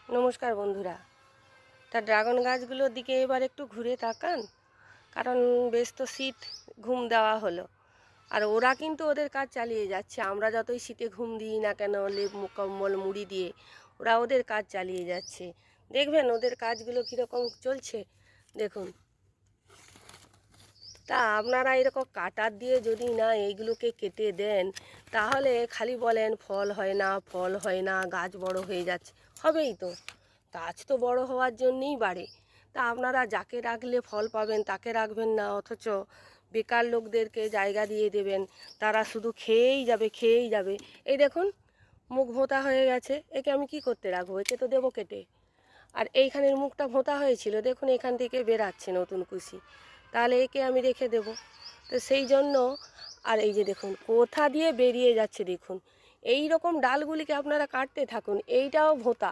নমস্কার বন্ধুরা। তা ড্রাগন গাছগুলোর দিকে এবার একটু ঘুরে তাকান, কারণ বেশ তো শীত, ঘুম দেওয়া হলো, আর ওরা কিন্তু ওদের কাজ চালিয়ে যাচ্ছে। আমরা যতই শীতে ঘুম দিই না কেন, লেপ কম্বল মুড়ি দিয়ে, ওরা ওদের কাজ চালিয়ে যাচ্ছে। দেখবেন ওদের কাজগুলো কীরকম চলছে, দেখুন। তা আপনারা এরকম কাটার দিয়ে যদি না এইগুলোকে কেটে দেন, তাহলে খালি বলেন ফল হয় না, ফল হয় না, গাছ বড় হয়ে যাচ্ছে। হবেই তো, গাছ তো বড় হওয়ার জন্যেই বাড়ে। তা আপনারা যাকে রাখলে ফল পাবেন তাকে রাখবেন না, অথচ বেকার লোকদেরকে জায়গা দিয়ে দেবেন, তারা শুধু খেয়েই যাবে, খেয়েই যাবে। এই দেখুন, মুখ ভোঁতা হয়ে গেছে, একে আমি কি করতে রাখবো? একে তো দেবো কেটে। আর এইখানের মুখটা ভোঁতা হয়েছিল, দেখুন এখান থেকে বেরাচ্ছে নতুন কুশি, তাহলে একে আমি রেখে দেব। তো সেই জন্য, আর এই যে দেখুন কোথা দিয়ে বেরিয়ে যাচ্ছে দেখুন, এই রকম ডালগুলিকে আপনারা কাটতে থাকুন। এইটাও ভোঁতা,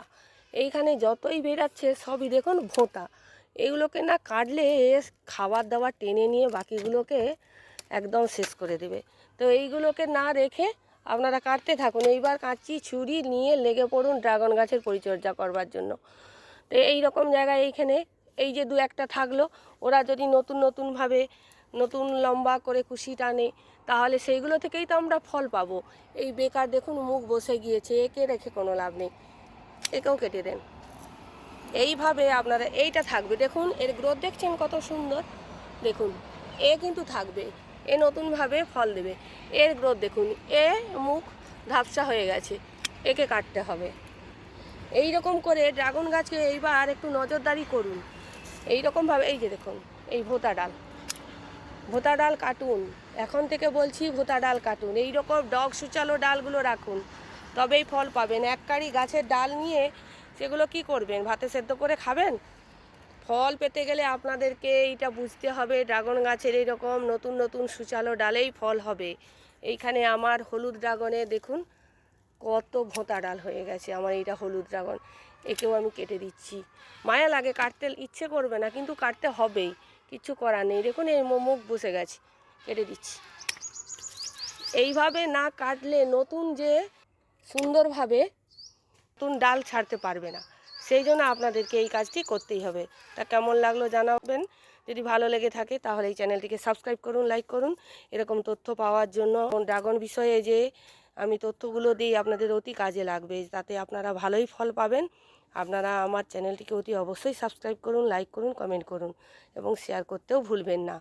এইখানে যতই বেরাচ্ছে সবই দেখুন ভোঁতা। এইগুলোকে না কাটলে খাবার দাবার টেনে নিয়ে বাকিগুলোকে একদম শেষ করে দেবে। তো এইগুলোকে না রেখে আপনারা কাটতে থাকুন। এইবার কাঁচি ছুরি নিয়ে লেগে পড়ুন ড্রাগন গাছের পরিচর্যা করবার জন্য। তো এই রকম জায়গায় এইখানে এই যে দু একটা থাকলো, ওরা যদি নতুন নতুনভাবে নতুন লম্বা করে কুশি টানে, তাহলে সেইগুলো থেকেই তো আমরা ফল পাবো। এই বেকার দেখুন মুখ বসে গিয়েছে, একে রেখে কোনো লাভ নেই, একেও কেটে দেন। এইভাবে আপনারা, এইটা থাকবে, দেখুন এর গ্রোথ দেখছেন কত সুন্দর, দেখুন এ কিন্তু থাকবে, এ নতুনভাবে ফল দেবে। এর গ্রোথ দেখুন, এ মুখ ঝাপসা হয়ে গেছে, একে কাটতে হবে। এই রকম করে ড্রাগন গাছকে এইবার একটু নজরদারি করুন। এই রকমভাবে, এই যে দেখুন এই ভোঁতা ডাল, ভোঁতা ডাল কাটুন, এখন থেকে বলছি ভোঁতা ডাল কাটুন। এই রকম ডগ সুচালো ডালগুলো রাখুন, তবেই ফল পাবেন। এক কারি গাছের ডাল নিয়ে সেগুলো কি করবেন? ভাতে সেদ্ধ করে খাবেন? ফল পেতে গেলে আপনাদেরকে এইটা বুঝতে হবে, ড্রাগন গাছের এইরকম নতুন নতুন সুচালো ডালেই ফল হবে। এইখানে আমার হলুদ ড্রাগনে দেখুন কত ভোঁতা ডাল হয়ে গেছে। আমার এইটা হলুদ ড্রাগন, একেও আমি কেটে দিচ্ছি। মায়া লাগে, কাটতে ইচ্ছে করবে না, কিন্তু কাটতে হবেই, কিচ্ছু করার নেই। দেখুন এই মুখ বসে গেছে, কেটে দিচ্ছি। এইভাবে না কাটলে নতুন যে সুন্দরভাবে নতুন ডাল ছাড়তে পারবে না। সেই জন্য আপনাদেরকে এই কাজটি করতেই হবে। তা কেমন লাগলো জানাবেন। যদি ভালো লেগে থাকে তাহলে এই চ্যানেলটিকে সাবস্ক্রাইব করুন, লাইক করুন। এরকম তথ্য পাওয়ার জন্য ড্রাগন বিষয়ে যে আমি তথ্যগুলো দিই আপনাদের অতি কাজে লাগবে, তাতে আপনারা ভালোই ফল পাবেন। আপনারা আমার চ্যানেলটিকে অতি অবশ্যই সাবস্ক্রাইব করুন, লাইক করুন, কমেন্ট করুন এবং শেয়ার করতেও ভুলবেন না।